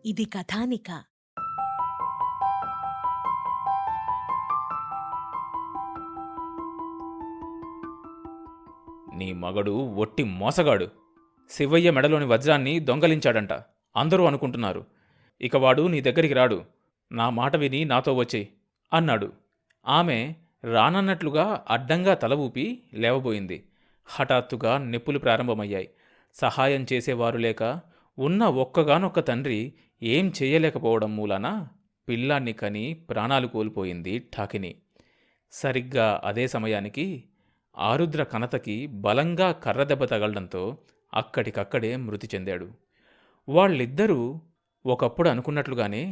ఇది కథానిక. నీ మగడు ఒట్టి మోసగాడు. శివయ్య మెడలోని వజ్రాన్ని దొంగలించాడంట. అందరూ అనుకుంటున్నారు. ఇక వాడు నీ దగ్గరికి రాడు. నా మాట విని నాతో వచ్చేయ్ అన్నాడు. ఆమె రానన్నట్లుగా అడ్డంగా తల ఊపి లేవబోయింది. హఠాత్తుగా నొప్పులు ప్రారంభమయ్యాయి. సహాయం చేసేవారు లేక ఉన్న ఒక్కగానొక్క తండ్రి ఏం చెయ్యలేకపోవడం మూలాన పిల్లాన్ని కని ప్రాణాలు కోల్పోయింది ఠాకిని. సరిగ్గా అదే సమయానికి ఆరుద్ర కనతకి బలంగా కర్రదెబ్బ తగలడంతో అక్కడికక్కడే మృతి చెందాడు. వాళ్ళిద్దరూ ఒకప్పుడు అనుకున్నట్లుగానే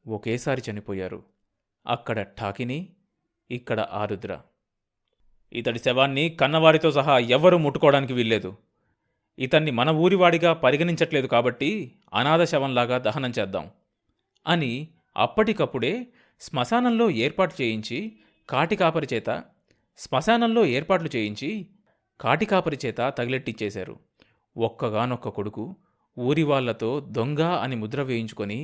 ఒకేసారి చనిపోయారు. అక్కడ ఠాకిని, ఇక్కడ ఆరుద్ర. ఇతడి శవాన్ని కన్నవారితో సహా ఎవ్వరూ ముట్టుకోవడానికి వీల్లేదు. ఇతన్ని మన ఊరివాడిగా పరిగణించట్లేదు కాబట్టి అనాథ శవంలాగా దహనం చేద్దాం అని అప్పటికప్పుడే శ్మశానంలో ఏర్పాటు చేయించి కాటికాపరి చేత తగిలెట్టిచ్చేశారు. ఒక్కగానొక్క కొడుకు ఊరివాళ్లతో దొంగ అని ముద్ర వేయించుకొని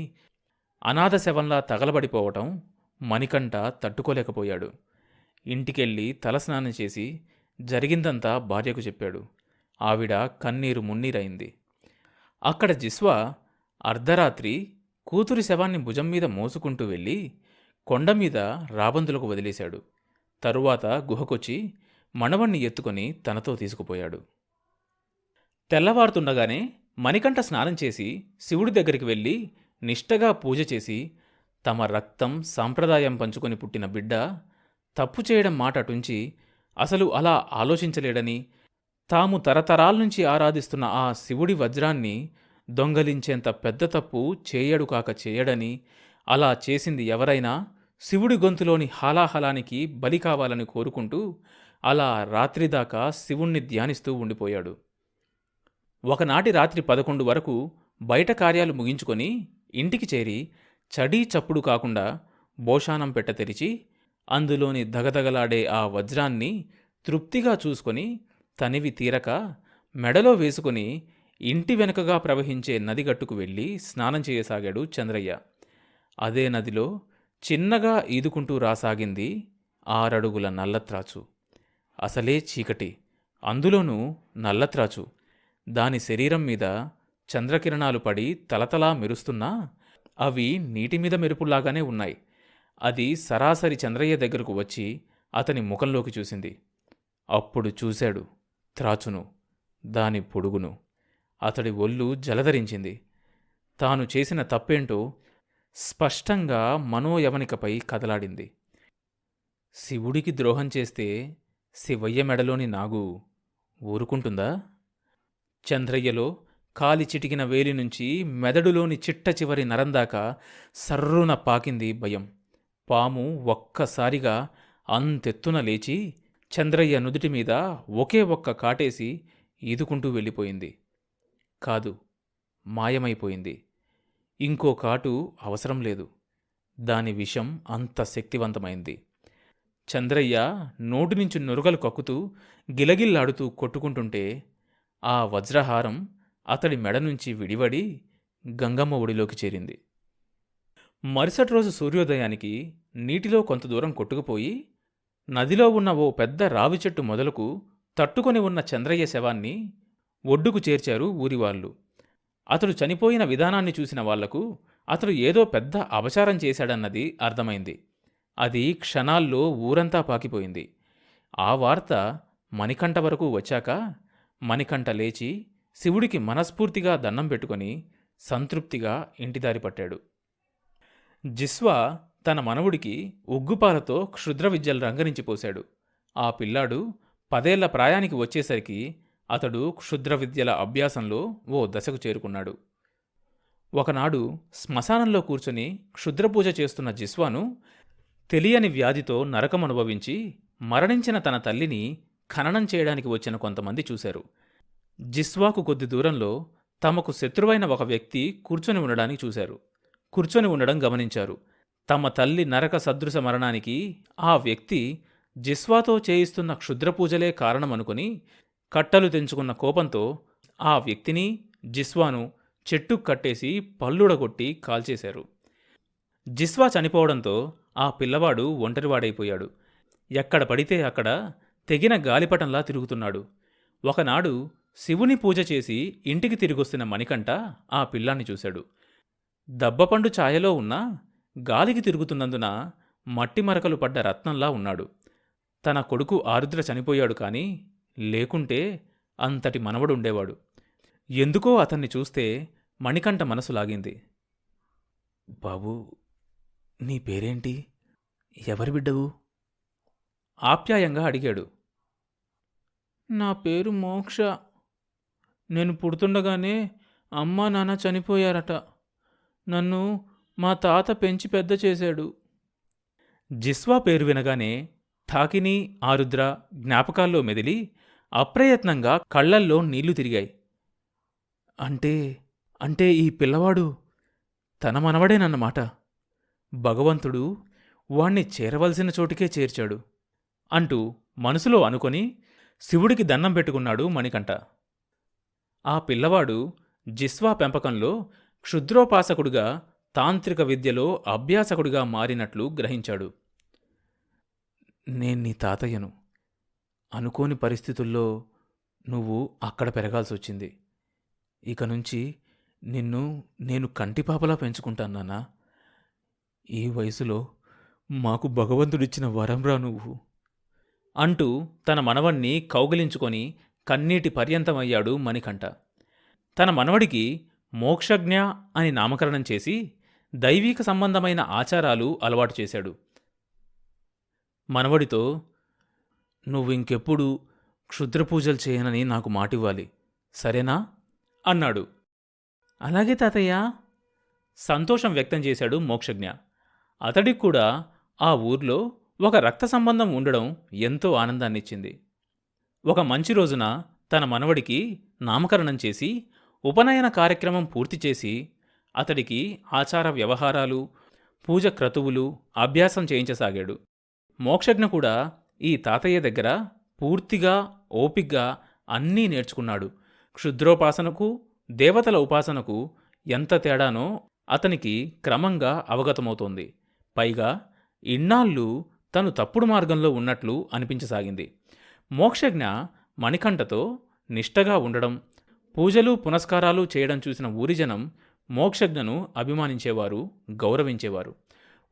అనాథ శవంలా తగలబడిపోవటం మణికంఠ తట్టుకోలేకపోయాడు. ఇంటికెళ్ళి తలస్నానం చేసి జరిగిందంతా భార్యకు చెప్పాడు. ఆవిడ కన్నీరు మున్నీరైంది. అక్కడ జిస్వా అర్ధరాత్రి కూతురి శవాన్ని భుజం మీద మోసుకుంటూ వెళ్ళి కొండమీద రాబందులకు వదిలేశాడు. తరువాత గుహకొచ్చి మనవణ్ణి ఎత్తుకొని తనతో తీసుకుపోయాడు. తెల్లవారుతుండగానే మణికంఠ స్నానం చేసి శివుడి దగ్గరికి వెళ్ళి నిష్టగా పూజ చేసి, తమ రక్తం సాంప్రదాయం పంచుకొని పుట్టిన బిడ్డ తప్పు చేయడం మాట అటుంచి అసలు అలా ఆలోచించలేడని, తాము తరతరాల్నుంచి ఆరాధిస్తున్న ఆ శివుడి వజ్రాన్ని దొంగలించేంత పెద్ద తప్పు చేయడు కాక చేయడని, అలా చేసింది ఎవరైనా శివుడి గొంతులోని హాలాహలానికి బలి కావాలని కోరుకుంటూ అలా రాత్రిదాకా శివుణ్ణి ధ్యానిస్తూ ఉండిపోయాడు. ఒకనాటి రాత్రి 11 వరకు బయట కార్యాలు ముగించుకొని ఇంటికి చేరి చడీ చప్పుడు కాకుండా బోషానం పెట్ట తెరిచి అందులోని దగదగలాడే ఆ వజ్రాన్ని తృప్తిగా చూసుకొని తనివి తీరక మెడలో వేసుకుని ఇంటి వెనుకగా ప్రవహించే నదిగట్టుకు వెళ్ళి స్నానం చేయసాగాడు చంద్రయ్య. అదే నదిలో చిన్నగా ఈదుకుంటూ రాసాగింది 6 అడుగుల నల్లత్రాచు. అసలే చీకటి, అందులోనూ నల్లత్రాచు. దాని శరీరం మీద చంద్రకిరణాలు పడి తలతలా మెరుస్తున్నా అవి నీటిమీద మెరుపుల్లాగానే ఉన్నాయి. అది సరాసరి చంద్రయ్య దగ్గరకు వచ్చి అతని ముఖంలోకి చూసింది. అప్పుడు చూశాడు త్రాచును, దాని పొడుగును. అతడి ఒళ్ళు జలధరించింది. తాను చేసిన తప్పేంటో స్పష్టంగా మనోయవనికపై కదలాడింది. శివుడికి ద్రోహం చేస్తే శివయ్య మెడలోని నాగు ఊరుకుంటుందా? చంద్రయ్యలో కాలి చిటికిన వేలి నుంచి మెదడులోని చిట్ట చివరి నరందాకా సర్రున పాకింది భయం. పాము ఒక్కసారిగా అంతెత్తున లేచి చంద్రయ్య నుదుటి మీద ఒకే ఒక్క కాటేసి ఈదుకుంటూ వెళ్ళిపోయింది. కాదు, మాయమైపోయింది. ఇంకో కాటు అవసరం లేదు. దాని విషం అంత శక్తివంతమైంది. చంద్రయ్య నోటి నుంచి నురగలు కక్కుతూ గిలగిల్లాడుతూ కొట్టుకుంటుంటే ఆ వజ్రహారం అతడి మెడ నుంచి విడివడి గంగమ్మ ఒడిలోకి చేరింది. మరుసటి రోజు సూర్యోదయానికి నీటిలో కొంత దూరం కొట్టుకుపోయి నదిలో ఉన్న ఓ పెద్ద రావి చెట్టు మొదలకు తట్టుకొని ఉన్న చంద్రయ్య శవాన్ని ఒడ్డుకు చేర్చారు ఊరివాళ్లు. అతడు చనిపోయిన విధానాన్ని చూసిన వాళ్లకు అతడు ఏదో పెద్ద అపచారం చేశాడన్నది అర్థమైంది. అది క్షణాల్లో ఊరంతా పాకిపోయింది. ఆ వార్త మణికంఠ వరకు వచ్చాక మణికంఠ లేచి శివుడికి మనస్ఫూర్తిగా దండం పెట్టుకొని సంతృప్తిగా ఇంటిదారి పట్టాడు. జిస్వా తన మనవుడికి ఉగ్గుపాలతో క్షుద్ర విద్యలు రంగరించిపోశాడు. ఆ పిల్లాడు 10 ఏళ్ల ప్రాయానికి వచ్చేసరికి అతడు క్షుద్ర విద్యల అభ్యాసంలో ఓ దశకు చేరుకున్నాడు. ఒకనాడు శ్మశానంలో కూర్చుని క్షుద్రపూజ చేస్తున్న జిస్వాను తెలియని వ్యాధితో నరకమనుభవించి మరణించిన తన తల్లిని ఖననం చేయడానికి వచ్చిన కొంతమంది చూశారు. జిస్వాకు కొద్ది దూరంలో తమకు శత్రువైన ఒక వ్యక్తి కూర్చొని ఉండడం గమనించారు. తమ తల్లి నరక సదృశ మరణానికి ఆ వ్యక్తి జిస్వాతో చేయిస్తున్న క్షుద్రపూజలే కారణమనుకుని కట్టలు తెంచుకున్న కోపంతో ఆ వ్యక్తిని జిస్వాను చెట్టుకు కట్టేసి పళ్ళుడగొట్టి కాల్చేశారు. జిస్వా చనిపోవడంతో ఆ పిల్లవాడు ఒంటరివాడైపోయాడు. ఎక్కడ పడితే అక్కడ తెగిన గాలిపటంలా తిరుగుతున్నాడు. ఒకనాడు శివుని పూజ చేసి ఇంటికి తిరిగొస్తున్న మణికంఠ ఆ పిల్లాన్ని చూశాడు. దబ్బపండు ఛాయలో ఉన్న గాలికి తిరుగుతున్నందున మట్టి మరకలు పడ్డ రత్నంలా ఉన్నాడు. తన కొడుకు ఆరుద్ర చనిపోయాడు కానీ లేకుంటే అంతటి మనవడుండేవాడు. ఎందుకో అతన్ని చూస్తే మణికంఠ మనసు లాగింది. బాబూ, నీ పేరేంటి? ఎవరి బిడ్డవు? ఆప్యాయంగా అడిగాడు. నా పేరు మోక్ష. నేను పుడుతుండగానే అమ్మా నాన్న చనిపోయారట. నన్ను మా తాత పెంచి పెద్ద చేశాడు. జిస్వా పేరు వినగానే ఠాకిని, ఆరుద్ర జ్ఞాపకాల్లో మెదిలి అప్రయత్నంగా కళ్ళల్లో నీళ్లు తిరిగాయి. అంటే అంటే ఈ పిల్లవాడు తన మనవడేనన్నమాట. భగవంతుడు వాణ్ణి చేరవలసిన చోటుకే చేర్చాడు అంటూ మనసులో అనుకొని శివుడికి దండం పెట్టుకున్నాడు మణికంఠ. ఆ పిల్లవాడు జిస్వా పెంపకంలో క్షుద్రోపాసకుడుగా, తాంత్రిక విద్యలో అభ్యాసకుడిగా మారినట్లు గ్రహించాడు. నీ తాతయ్యను. అనుకోని పరిస్థితుల్లో నువ్వు అక్కడ పెరగాల్సొచ్చింది. ఇక నుంచి నిన్ను నేను కంటిపాపలా పెంచుకుంటాను నాన్నా. ఈ వయసులో మాకు భగవంతుడిచ్చిన వరంరా నువ్వు అంటూ తన మనవణ్ణి కౌగిలించుకొని కన్నీటి పర్యంతమయ్యాడు మణికంఠ. తన మనవడికి మోక్షజ్ఞ అని నామకరణం చేసి దైవీక సంబంధమైన ఆచారాలు అలవాటు చేశాడు. మనవడితో, నువ్వింకెప్పుడు క్షుద్రపూజలు చేయనని నాకు మాటివ్వాలి, సరేనా అన్నాడు. అలాగే తాతయ్య, సంతోషం వ్యక్తం చేశాడు మోక్షజ్ఞ. అతడికి కూడా ఆ ఊర్లో ఒక రక్త సంబంధం ఉండడం ఎంతో ఆనందాన్నిచ్చింది. ఒక మంచి రోజున తన మనవడికి నామకరణం చేసి ఉపనయన కార్యక్రమం పూర్తి చేసి అతడికి ఆచార వ్యవహారాలు, పూజ క్రతువులు అభ్యాసం చేయించసాగాడు. మోక్షజ్ఞ కూడా ఈ తాతయ్య దగ్గర పూర్తిగా ఓపిగ్గా అన్నీ నేర్చుకున్నాడు. క్షుద్రోపాసనకు, దేవతల ఉపాసనకు ఎంత తేడానో అతనికి క్రమంగా అవగతమవుతోంది. పైగా ఇన్నాళ్ళు తను తప్పుడు మార్గంలో ఉన్నట్లు అనిపించసాగింది. మోక్షజ్ఞ మణికంఠతో నిష్టగా ఉండడం, పూజలు పునస్కారాలు చేయడం చూసిన ఊరి జనం మోక్షజ్ఞను అభిమానించేవారు, గౌరవించేవారు.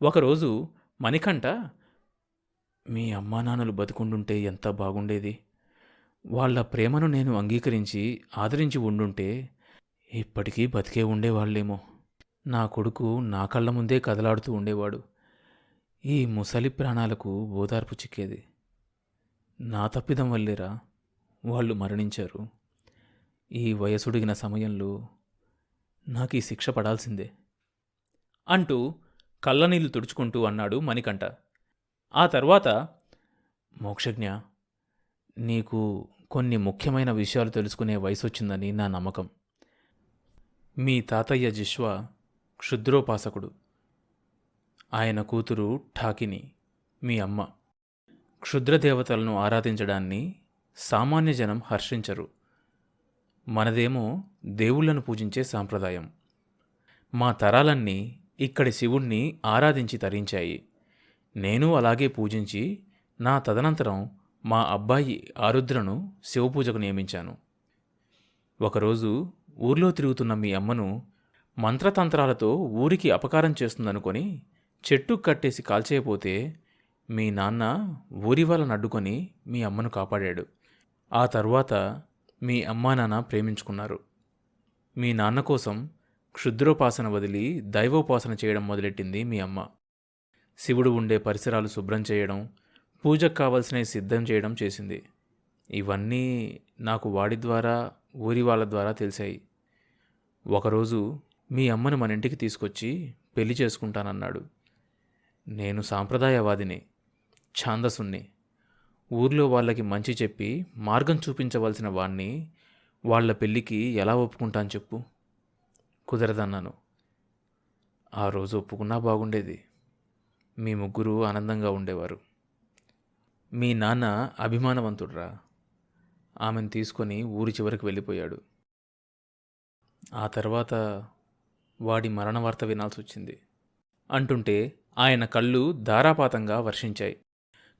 ఒకరోజు మణికంఠ, మీ అమ్మానాన్నలు బతుకుండుంటే ఎంత బాగుండేది. వాళ్ళ ప్రేమను నేను అంగీకరించి ఆదరించి ఉండుంటే ఇప్పటికీ బతికే ఉండేవాళ్లేమో. నా కొడుకు నా కళ్ళ ముందే కదలాడుతూ ఉండేవాడు. ఈ ముసలి ప్రాణాలకు ఓదార్పు చిక్కేది. నా తప్పిదం వల్లేరా వాళ్ళు మరణించారు. ఈ వయసుడిగిన సమయంలో నాకు ఈ శిక్ష పడాల్సిందే అంటూ కళ్ళనీళ్లు తుడుచుకుంటూ అన్నాడు మణికంఠ. ఆ తర్వాత, మోక్షజ్ఞ, నీకు కొన్ని ముఖ్యమైన విషయాలు తెలుసుకునే వయసొచ్చిందని నా నమ్మకం. మీ తాతయ్య జిస్వా క్షుద్రోపాసకుడు. ఆయన కూతురు ఠాకిని, మీ అమ్మ, క్షుద్రదేవతలను ఆరాధించడాన్ని సామాన్య జనం హర్షించరు. మనదేమో దేవుళ్లను పూజించే సాంప్రదాయం. మా తరాలన్నీ ఇక్కడి శివుణ్ణి ఆరాధించి తరించాయి. నేను అలాగే పూజించి నా తదనంతరం మా అబ్బాయి ఆరుద్రను శివపూజకు నియమించాను. ఒకరోజు ఊర్లో తిరుగుతున్న మీ అమ్మను మంత్రతంత్రాలతో ఊరికి అపకారం చేస్తుందనుకొని చెట్టుకు కట్టేసి కాల్చేయపోతే మీ నాన్న ఊరి వాళ్ళని అడ్డుకొని మీ అమ్మను కాపాడాడు. ఆ తర్వాత మీ అమ్మా నాన్న ప్రేమించుకున్నారు. మీ నాన్న కోసం క్షుద్రోపాసన వదిలి దైవోపాసన చేయడం మొదలెట్టింది మీ అమ్మ. శివుడు ఉండే పరిసరాలు శుభ్రం చేయడం, పూజకు కావలసినవి సిద్ధం చేయడం చేసింది. ఇవన్నీ నాకు వాడి ద్వారా, ఊరి వాళ్ళ ద్వారా తెలిసాయి. ఒకరోజు మీ అమ్మను మన ఇంటికి తీసుకొచ్చి పెళ్లి చేసుకుంటానన్నాడు. నేను సాంప్రదాయవాదిని, ఛాందసుణ్ణి. ఊర్లో వాళ్ళకి మంచి చెప్పి మార్గం చూపించవలసిన వాణ్ణి వాళ్ల పెళ్ళికి ఎలా ఒప్పుకుంటాను చెప్పు? కుదరదన్నాను. ఆ రోజు ఒప్పుకున్నా బాగుండేది. మీ ముగ్గురు ఆనందంగా ఉండేవారు. మీ నాన్న అభిమానవంతుడ్రా. ఆమెను తీసుకొని ఊరి చివరికి వెళ్ళిపోయాడు. ఆ తర్వాత వాడి మరణ వార్త వినాల్సి వచ్చింది అంటుంటే ఆయన కళ్ళు ధారాపాతంగా వర్షించాయి.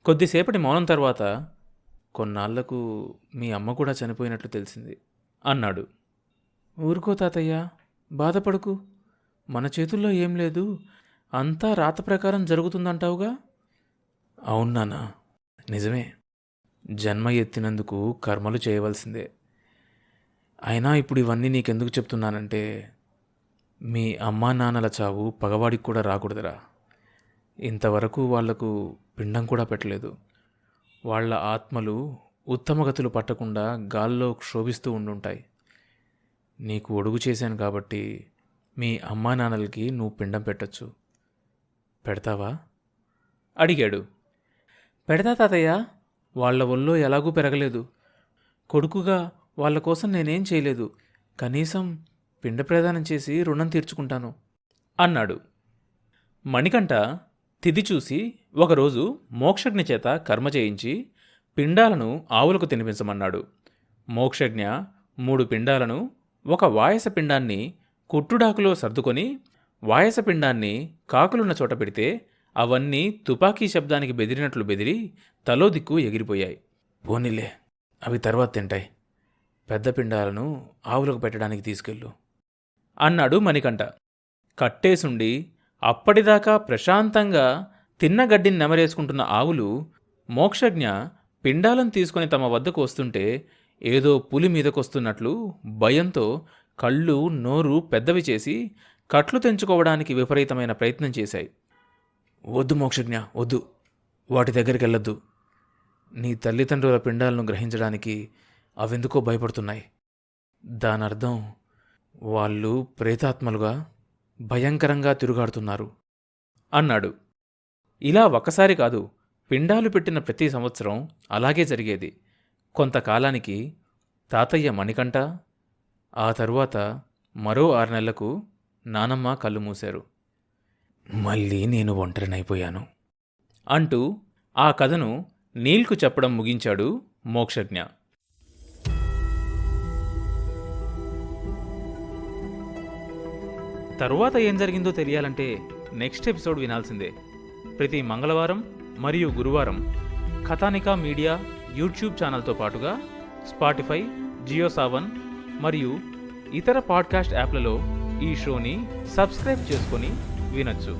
కొద్దిసేపటి మౌనం తర్వాత, కొన్నాళ్లకు మీ అమ్మ కూడా చనిపోయినట్లు తెలిసింది అన్నాడు. ఊరుకో తాతయ్య, బాధపడకు. మన చేతుల్లో ఏం లేదు, అంతా రాత ప్రకారం జరుగుతుందంటావుగా. అవును నాన్న, నిజమే. జన్మ ఎత్తినందుకు కర్మలు చేయవలసిందే. అయినా ఇప్పుడు ఇవన్నీ నీకెందుకు చెప్తున్నానంటే, మీ అమ్మా నాన్నల చావు పగవాడికి కూడా రాకూడదురా. ఇంతవరకు వాళ్లకు పిండం కూడా పెట్టలేదు. వాళ్ల ఆత్మలు ఉత్తమగతులు పట్టకుండా గాల్లో క్షోభిస్తూ ఉండుంటాయి. నీకు ఒడుగు చేశాను కాబట్టి మీ అమ్మా నాన్నలకి నువ్వు పిండం పెట్టచ్చు. పెడతావా అడిగాడు. పెడతా తాతయ్య. వాళ్ల ఒళ్ళో ఎలాగూ పెరగలేదు. కొడుకుగా వాళ్ళ కోసం నేనేం చేయలేదు. కనీసం పిండ ప్రదానం చేసి రుణం తీర్చుకుంటాను అన్నాడు. మణికంఠ తిథి చూసి ఒకరోజు మోక్షజ్ఞ చేత కర్మ చేయించి పిండాలను ఆవులకు తినిపించమన్నాడు. మోక్షజ్ఞ 3 పిండాలను ఒక వాయసపిండాన్ని కుట్టుడాకులో సర్దుకొని వాయసపిండాన్ని కాకులున్న చోట పెడితే అవన్నీ తుపాకీ శబ్దానికి బెదిరినట్లు బెదిరి తలో దిక్కు ఎగిరిపోయాయి. పోనీలే, అవి తర్వాత తింటాయి. పెద్ద పిండాలను ఆవులకు పెట్టడానికి తీసుకెళ్ళు అన్నాడు మణికంఠ. కట్టేసుండి అప్పటిదాకా ప్రశాంతంగా తిన్న గడ్డిని నెమరేసుకుంటున్న ఆవులు మోక్షజ్ఞ పిండాలను తీసుకుని తమ వద్దకు వస్తుంటే ఏదో పులి మీదకొస్తున్నట్లు భయంతో కళ్ళు నోరు పెద్దవి చేసి కట్లు తెంచుకోవడానికి విపరీతమైన ప్రయత్నం చేశాయి. వద్దు మోక్షజ్ఞ, వద్దు. వాటి దగ్గరికి వెళ్ళొద్దు. నీ తల్లిదండ్రుల పిండాలను గ్రహించడానికి అవెందుకో భయపడుతున్నాయి. దానర్థం వాళ్ళు ప్రేతాత్మలుగా భయంకరంగా తిరుగాడుతున్నారు అన్నాడు. ఇలా ఒక్కసారి కాదు, పిండాలు పెట్టిన ప్రతి సంవత్సరం అలాగే జరిగేది. కొంతకాలానికి తాతయ్య మణికంఠ, ఆ తరువాత మరో 6 నెలలకు నానమ్మ కళ్ళు మూశారు. మళ్ళీ నేను ఒంటరినైపోయాను అంటూ ఆ కథను నీల్కు చెప్పడం ముగించాడు మోక్షజ్ఞ. తరువాత ఏం జరిగిందో తెలియాలంటే నెక్స్ట్ ఎపిసోడ్ వినాల్సిందే. ప్రతి మంగళవారం మరియు గురువారం కథానికా మీడియా యూట్యూబ్ ఛానల్తో పాటుగా స్పాటిఫై, జియో సావన్ మరియు ఇతర పాడ్కాస్ట్ యాప్లలో ఈ షోని సబ్స్క్రైబ్ చేసుకొని వినొచ్చు.